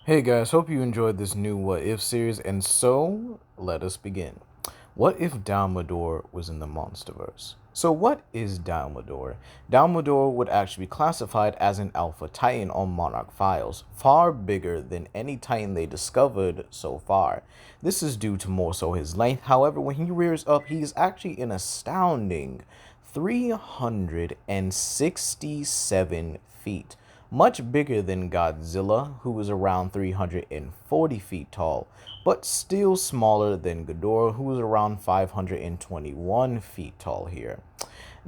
Hey guys, hope you enjoyed this new What If series, and so let us begin. What if Dalmador was in the Monsterverse? So, what is Dalmador? Dalmador would actually be classified as an Alpha Titan on Monarch files, far bigger than any Titan they discovered so far. This is due to more so his length. However, when he rears up, he is actually an astounding 367 feet, much bigger than Godzilla, who was around 340 feet tall, but still smaller than Ghidorah, who was around 521 feet tall here.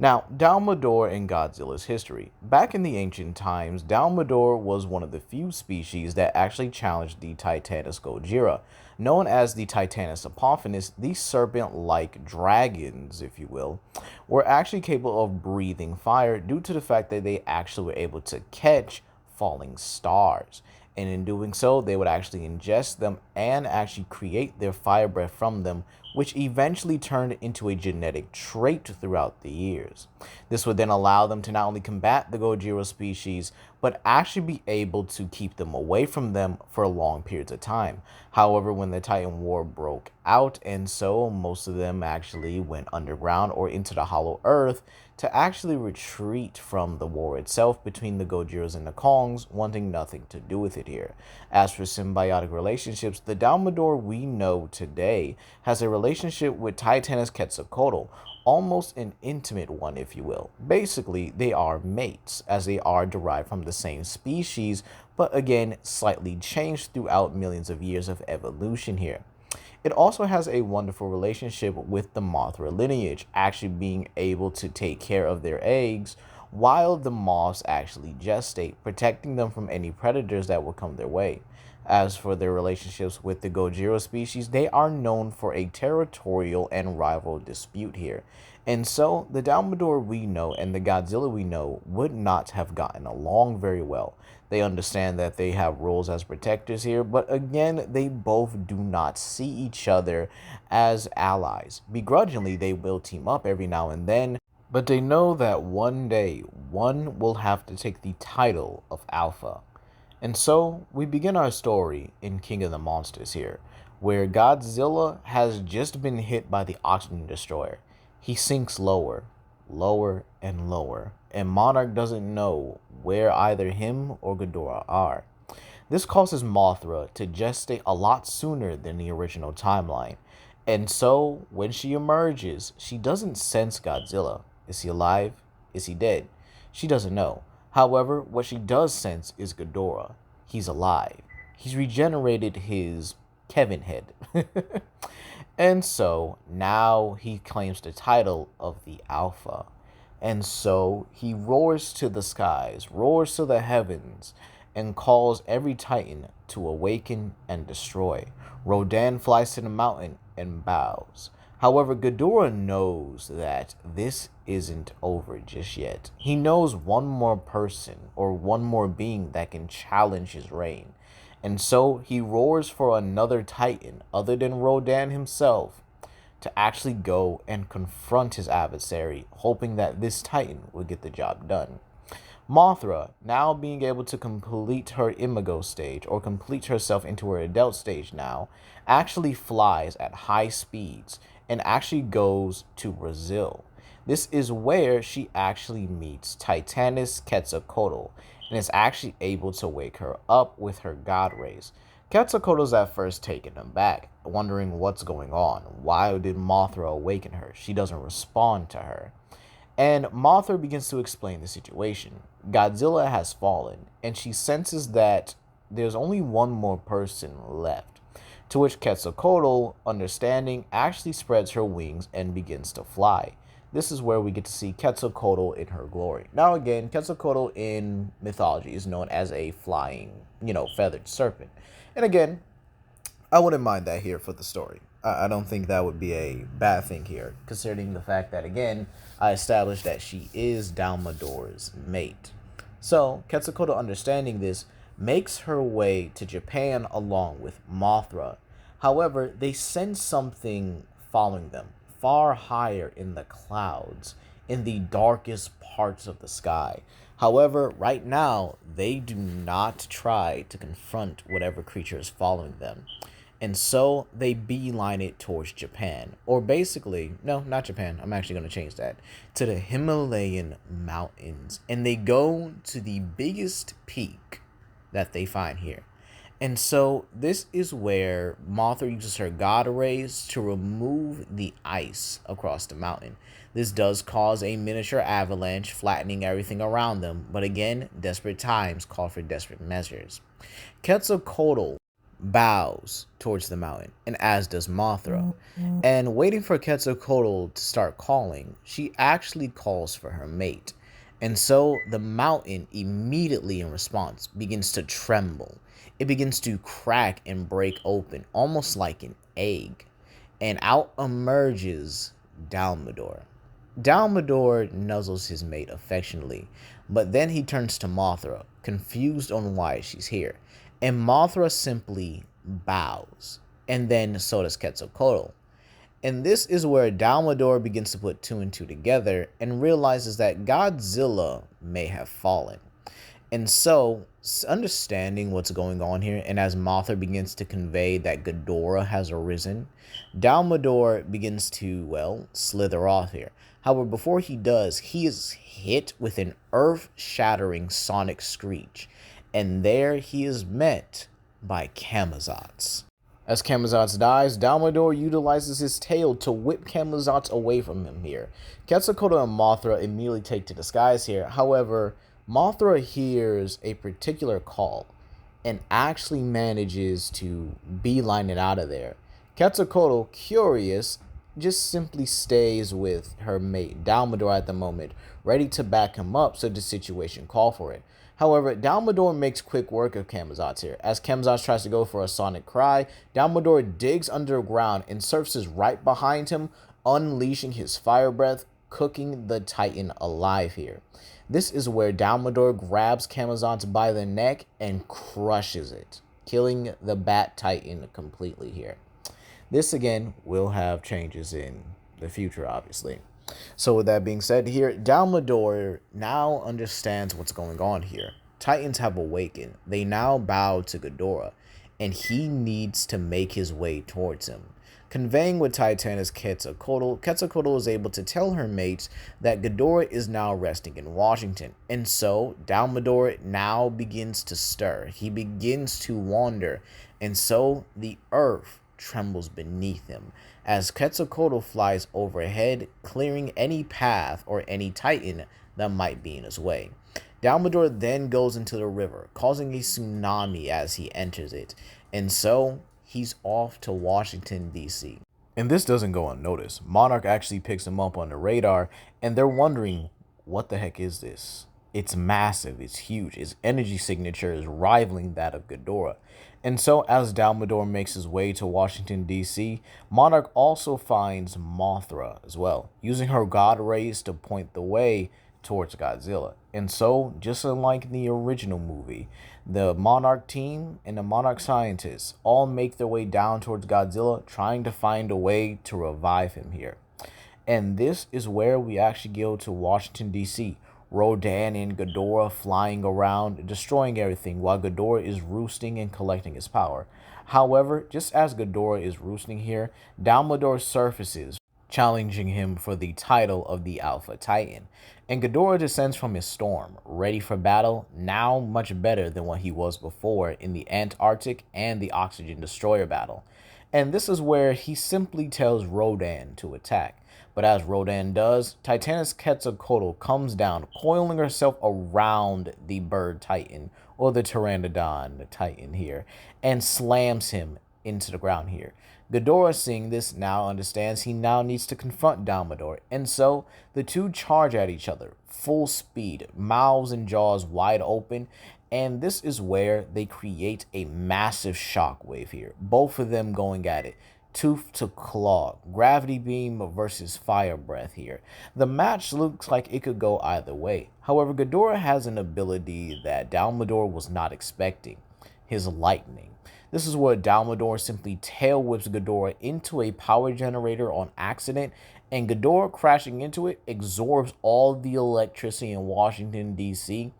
Now, Dalmador in Godzilla's history. Back in the ancient times, Dalmador was one of the few species that actually challenged the Titanus Gojira. Known as the Titanus Apophonis, these serpent-like dragons, if you will, were actually capable of breathing fire due to the fact that they actually were able to catch falling stars. And in doing so, they would actually ingest them and actually create their fire breath from them, which eventually turned into a genetic trait throughout the years. This would then allow them to not only combat the Gojira species, but actually be able to keep them away from them for long periods of time. However, when the Titan War broke out, and so most of them actually went underground or into the Hollow Earth to actually retreat from the war itself between the Gojiras and the Kongs, wanting nothing to do with it here. As for symbiotic relationships, the Dalmador we know today has a relationship with Titanus Quetzalcoatl, almost an intimate one, if you will. Basically, they are mates, as they are derived from the same species, but again, slightly changed throughout millions of years of evolution here. It also has a wonderful relationship with the Mothra lineage, actually being able to take care of their eggs while the moths actually gestate, protecting them from any predators that will come their way. As for their relationships with the Gojira species, they are known for a territorial and rival dispute here. And so, the Dalmador we know and the Godzilla we know would not have gotten along very well. They understand that they have roles as protectors here, but again, they both do not see each other as allies. Begrudgingly, they will team up every now and then, but they know that one day, one will have to take the title of Alpha. And so, we begin our story in King of the Monsters here, where Godzilla has just been hit by the oxygen destroyer. He sinks lower, lower, and lower, and Monarch doesn't know where either him or Ghidorah are. This causes Mothra to gestate a lot sooner than the original timeline, and so when she emerges, she doesn't sense Godzilla. Is he alive? Is he dead? She doesn't know. However, what she does sense is Ghidorah. He's alive. He's regenerated his Kevin head. And so now he claims the title of the Alpha. And so he roars to the skies, roars to the heavens, and calls every Titan to awaken and destroy. Rodan flies to the mountain and bows. However, Ghidorah knows that this isn't over just yet. He knows one more person or one more being that can challenge his reign. And so he roars for another Titan other than Rodan himself to actually go and confront his adversary, hoping that this Titan will get the job done. Mothra, now being able to complete her imago stage, or complete herself into her adult stage now, actually flies at high speeds and actually goes to Brazil. This is where she actually meets Titanus Quetzalcoatl and is actually able to wake her up with her god rays. Quetzalcoatl's at first taken aback, wondering what's going on. Why did Mothra awaken her? She doesn't respond to her. And Mothra begins to explain the situation. Godzilla has fallen, and she senses that there's only one more person left. To which Quetzalcoatl, understanding, actually spreads her wings and begins to fly. This is where we get to see Quetzalcoatl in her glory. Now again, Quetzalcoatl in mythology is known as a flying, feathered serpent. And again, I wouldn't mind that here for the story. I don't think that would be a bad thing here, considering the fact that, again, I established that she is Dalmador's mate. So, Quetzalcoatl, understanding this, makes her way to Japan along with Mothra. However, they sense something following them, far higher in the clouds, in the darkest parts of the sky. However, right now, they do not try to confront whatever creature is following them. And so they beeline it towards Japan. Or basically, no, not Japan. I'm actually going to change that. To the Himalayan mountains. And they go to the biggest peak that they find here. And so this is where Mothra uses her god rays to remove the ice across the mountain. This does cause a miniature avalanche, flattening everything around them. But again, desperate times call for desperate measures. Quetzalcoatl bows towards the mountain, and as does Mothra. And waiting for Quetzalcoatl to start calling, she actually calls for her mate. And so the mountain immediately in response begins to tremble. It begins to crack and break open, almost like an egg. And out emerges Dalmador. Dalmador nuzzles his mate affectionately, but then he turns to Mothra, confused on why she's here. And Mothra simply bows, and then so does Quetzalcoatl. And this is where Dalmador begins to put two and two together and realizes that Godzilla may have fallen. And so, understanding what's going on here, and as Mothra begins to convey that Ghidorah has arisen, Dalmador begins to, well, slither off here. However, before he does, he is hit with an earth-shattering sonic screech, and there he is met by Camazotz. As Camazotz dies, Dalmador utilizes his tail to whip Camazotz away from him here. Quetzalcoatl and Mothra immediately take to the skies here. However, Mothra hears a particular call and actually manages to beeline it out of there. Quetzalcoatl, curious, just simply stays with her mate, Dalmador, at the moment, ready to back him up should the situation call for it. However, Dalmador makes quick work of Camazotz here. As Camazotz tries to go for a sonic cry, Dalmador digs underground and surfaces right behind him, unleashing his fire breath, cooking the Titan alive here. This is where Dalmador grabs Camazotz by the neck and crushes it, killing the Bat Titan completely here. This, again, will have changes in the future, obviously. So with that being said here, Dalmador now understands what's going on here. Titans have awakened. They now bow to Ghidorah, and he needs to make his way towards him. Conveying with Titanus Quetzalcoatl is able to tell her mates that Ghidorah is now resting in Washington. And so Dalmador now begins to stir. He begins to wander. And so the earth trembles beneath him as Quetzalcoatl flies overhead, clearing any path or any Titan that might be in his way. Dalmador then goes into the river, causing a tsunami as he enters it, and so he's off to Washington, D.C. And this doesn't go unnoticed. Monarch actually picks him up on the radar, and they're wondering, what the heck is this? It's massive, it's huge, its energy signature is rivaling that of Ghidorah. And so as Dalmador makes his way to Washington, D.C., Monarch also finds Mothra as well, using her god rays to point the way towards Godzilla. And so, just unlike the original movie, the Monarch team and the Monarch scientists all make their way down towards Godzilla, trying to find a way to revive him here. And this is where we actually go to Washington, D.C., Rodan and Ghidorah flying around, destroying everything, while Ghidorah is roosting and collecting his power. However, just as Ghidorah is roosting here, Dalmador surfaces, challenging him for the title of the Alpha Titan. And Ghidorah descends from his storm, ready for battle, now much better than what he was before in the Antarctic and the Oxygen Destroyer battle. And this is where he simply tells Rodan to attack. But as Rodan does, Titanus Quetzalcoatl comes down, coiling herself around the bird titan, or the Pteranodon titan here, and slams him into the ground here. Ghidorah, seeing this, now understands he now needs to confront Dalmador, and so the two charge at each other, full speed, mouths and jaws wide open, and this is where they create a massive shockwave here, both of them going at it. Tooth to claw, gravity beam versus fire breath here. The match looks like it could go either way. However, Ghidorah has an ability that Dalmador was not expecting, his lightning. This is where Dalmador simply tail whips Ghidorah into a power generator on accident, And Ghidorah crashing into it absorbs all the electricity in Washington, D.C.,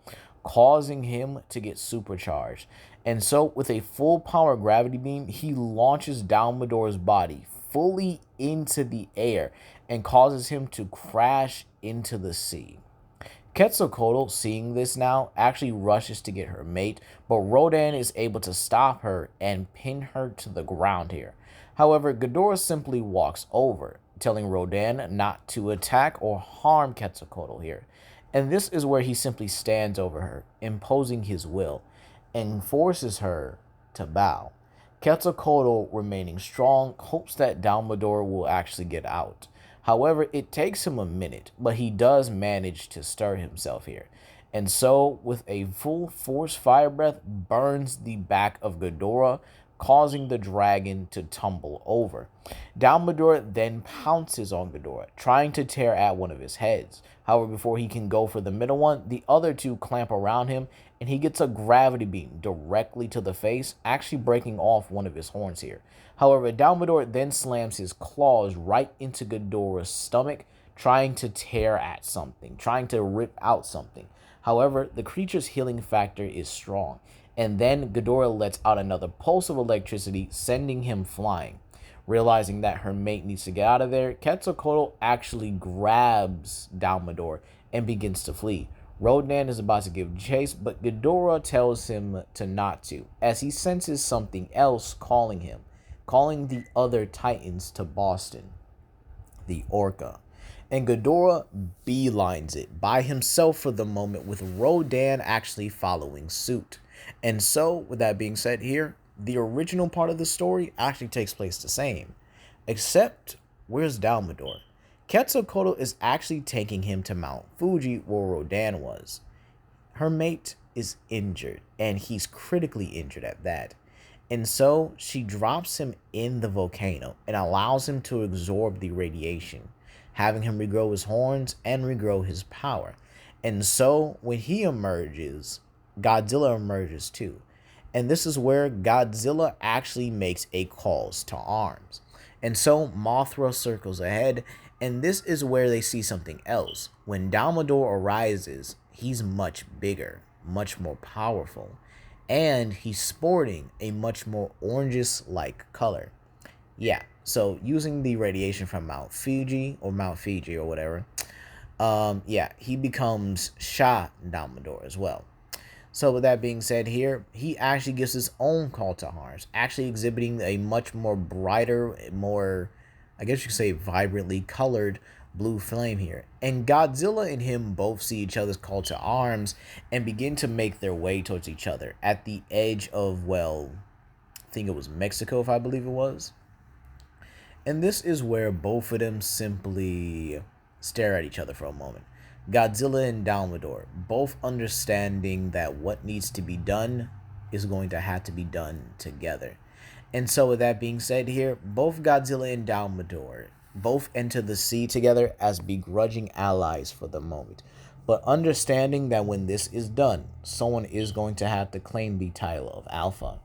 causing him to get supercharged. And so, with a full power gravity beam, he launches Dalmador's body fully into the air and causes him to crash into the sea. Quetzalcoatl, seeing this now, actually rushes to get her mate, but Rodan is able to stop her and pin her to the ground here. However, Ghidorah simply walks over, telling Rodan not to attack or harm Quetzalcoatl here. And this is where he simply stands over her, imposing his will, and forces her to bow. Quetzalcoatl, remaining strong, hopes that Dalmador will actually get out. However, it takes him a minute, but he does manage to stir himself here. And so, with a full force fire breath, burns the back of Ghidorah, causing the dragon to tumble over. Dalmador then pounces on Ghidorah, trying to tear at one of his heads. However, before he can go for the middle one, the other two clamp around him, and he gets a gravity beam directly to the face, actually breaking off one of his horns here. However, Dalmador then slams his claws right into Ghidorah's stomach, trying to tear at something, trying to rip out something. However, the creature's healing factor is strong, and then Ghidorah lets out another pulse of electricity, sending him flying. Realizing that her mate needs to get out of there, Quetzalcoatl actually grabs Dalmador and begins to flee. Rodan is about to give chase, but Ghidorah tells him to not to, as he senses something else calling him, calling the other Titans to Boston, the Orca. And Ghidorah beelines it by himself for the moment, with Rodan actually following suit. And so, with that being said here, the original part of the story actually takes place the same. Except, where's Dalmador? Quetzalcoatl is actually taking him to Mount Fuji where Rodan was. Her mate is injured, and he's critically injured at that. And so, she drops him in the volcano and allows him to absorb the radiation, having him regrow his horns and regrow his power. And so, when he emerges, Godzilla emerges too. And this is where Godzilla actually makes a calls to arms. And so Mothra circles ahead, and this is where they see something else. When Dalmador arises, he's much bigger, much more powerful, and he's sporting a much more oranges-like color. Yeah, so using the radiation from Mount Fiji or whatever, yeah, he becomes Shah Dalmador as well. So with that being said here, he actually gives his own call to arms, actually exhibiting a much more brighter, more, I guess you could say, vibrantly colored blue flame here. And Godzilla and him both see each other's call to arms and begin to make their way towards each other at the edge of, well, I think it was Mexico, if I believe it was. And this is where both of them simply stare at each other for a moment. Godzilla and Dalmador, both understanding that what needs to be done is going to have to be done together. And so with that being said here, both Godzilla and Dalmador both enter the sea together as begrudging allies for the moment, but understanding that when this is done, someone is going to have to claim the title of Alpha.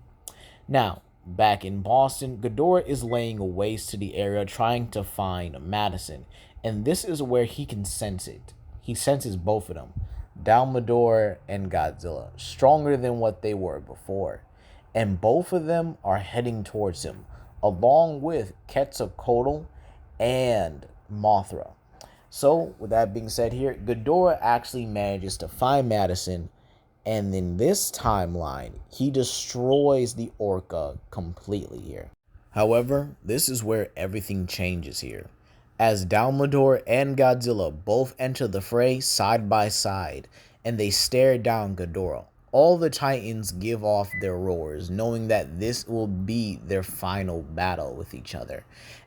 Now, back in Boston, Ghidorah is laying waste to the area trying to find Madison, and this is where he can sense it. He senses both of them, Dalmador and Godzilla, stronger than what they were before. And both of them are heading towards him, along with Quetzalcoatl and Mothra. So, with that being said here, Ghidorah actually manages to find Madison, and in this timeline, he destroys the Orca completely here. However, this is where everything changes here, as Dalmador and Godzilla both enter the fray side by side, and they stare down Ghidorah. All the Titans give off their roars, knowing that this will be their final battle with each other.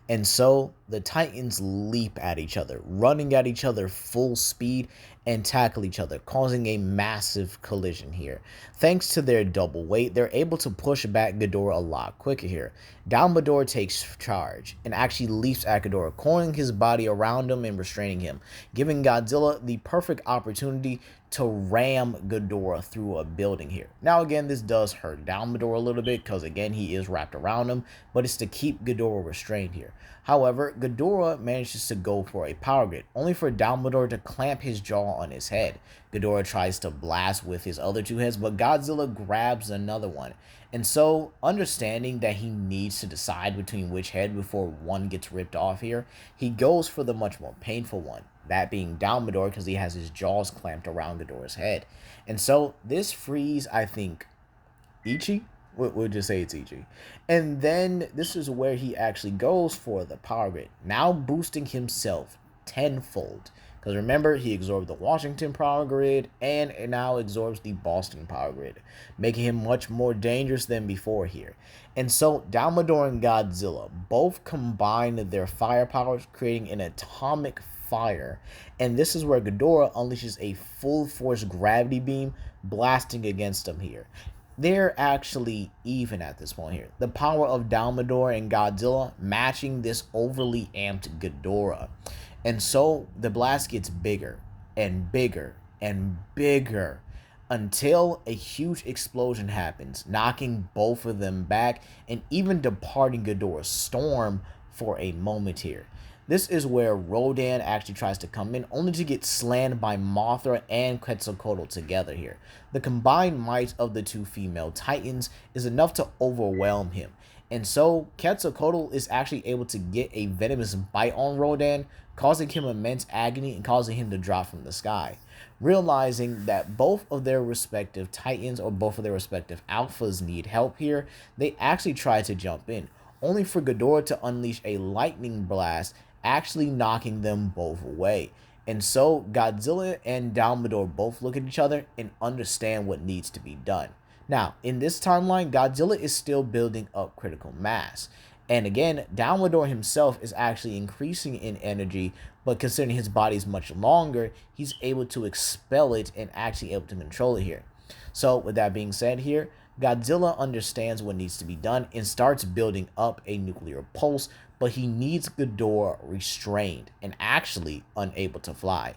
And so, the Titans leap at each other, running at each other full speed, and tackle each other, causing a massive collision here. Thanks to their double weight, they're able to push back Ghidorah a lot quicker here. Dalmador takes charge, and actually leaps at Ghidorah, coiling his body around him and restraining him, giving Godzilla the perfect opportunity to ram Ghidorah through a building here. Now, again, this does hurt Dalmador a little bit because, again, he is wrapped around him, but it's to keep Ghidorah restrained here. However, Ghidorah manages to go for a power grid, only for Dalmador to clamp his jaw on his head. Ghidorah tries to blast with his other two heads, but Godzilla grabs another one. And so, understanding that he needs to decide between which head before one gets ripped off here, he goes for the much more painful one, that being Dalmador, because he has his jaws clamped around Ghidorah's head. And so, this frees, I think, Ichi? We'll just say it's Ichi. And then, this is where he actually goes for the power grid, now boosting himself tenfold. Because remember, he absorbed the Washington power grid and it now absorbs the Boston power grid, making him much more dangerous than before here. And so Dalmador and Godzilla both combine their fire powers, creating an atomic fire. And this is where Ghidorah unleashes a full force gravity beam, blasting against him here. They're actually even at this point here. The power of Dalmador and Godzilla matching this overly amped Ghidorah. And so the blast gets bigger and bigger and bigger until a huge explosion happens, knocking both of them back and even departing Ghidorah's storm for a moment here. This is where Rodan actually tries to come in, only to get slammed by Mothra and Quetzalcoatl together here. The combined might of the two female titans is enough to overwhelm him. And so Quetzalcoatl is actually able to get a venomous bite on Rodan, causing him immense agony and causing him to drop from the sky. Realizing that both of their respective titans or both of their respective alphas need help here, they actually try to jump in, only for Ghidorah to unleash a lightning blast, actually knocking them both away. And so Godzilla and Dalmador both look at each other and understand what needs to be done. Now, in this timeline, Godzilla is still building up critical mass. And again, Dalmador himself is actually increasing in energy, but considering his body is much longer, he's able to expel it and actually able to control it here. So with that being said here, Godzilla understands what needs to be done and starts building up a nuclear pulse, but he needs Ghidorah restrained and actually unable to fly.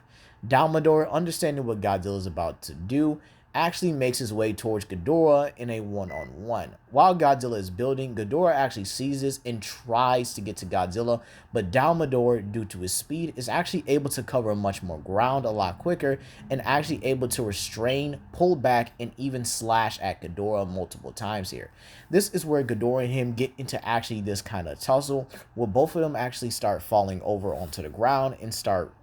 Dalmador, understanding what Godzilla is about to do, actually makes his way towards Ghidorah in a one-on-one. While Godzilla is building, Ghidorah actually sees this and tries to get to Godzilla, but Dalmador, due to his speed, is actually able to cover much more ground a lot quicker and actually able to restrain, pull back, and even slash at Ghidorah multiple times here. This is where Ghidorah and him get into actually this kind of tussle, where both of them actually start falling over onto the ground and start,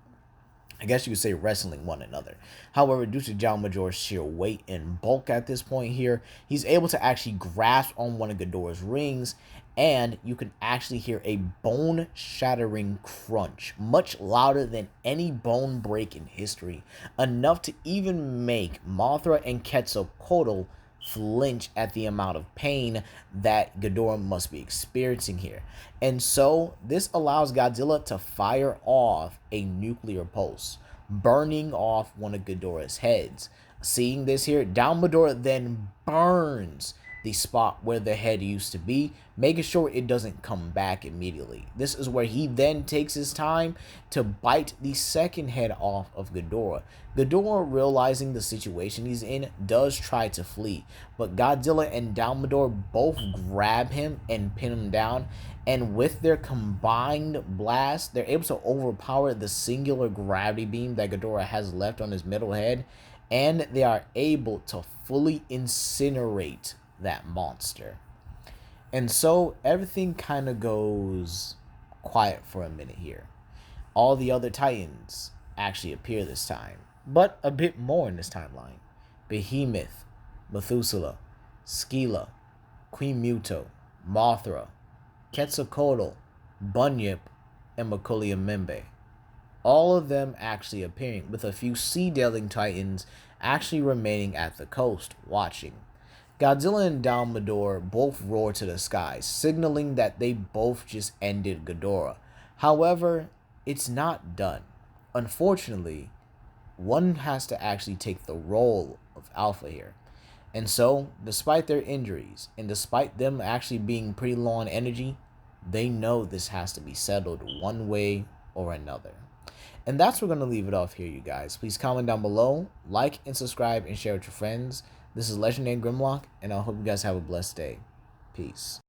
I guess you could say, wrestling one another. However, due to Dalmador's sheer weight and bulk at this point here, he's able to actually grasp on one of Ghidorah's rings, and you can actually hear a bone-shattering crunch, much louder than any bone break in history, enough to even make Mothra and Quetzalcoatl flinch at the amount of pain that Ghidorah must be experiencing here. And so this allows Godzilla to fire off a nuclear pulse, burning off one of Ghidorah's heads. Seeing this here, Dalmador then burns the spot where the head used to be, making sure it doesn't come back immediately. This is where he then takes his time to bite the second head off of Ghidorah. Ghidorah, realizing the situation he's in, does try to flee, but Godzilla and Dalmador both grab him and pin him down, and with their combined blast, they're able to overpower the singular gravity beam that Ghidorah has left on his middle head, and they are able to fully incinerate that monster. And so everything kind of goes quiet for a minute here. All the other Titans actually appear this time, but a bit more in this timeline. Behemoth, Methuselah, Scylla, Queen Muto, Mothra, Quetzalcoatl, Bunyip, and Mokele-Mbembe. All of them actually appearing, with a few sea-dwelling Titans actually remaining at the coast, watching. Godzilla and Dalmador both roar to the skies, signaling that they both just ended Ghidorah. However, it's not done. Unfortunately, one has to actually take the role of Alpha here. And so, despite their injuries, and despite them actually being pretty low on energy, they know this has to be settled one way or another. And that's where we're going to leave it off here, you guys. Please comment down below, like and subscribe, and share with your friends. This is Legendary Grimlock, and I hope you guys have a blessed day. Peace.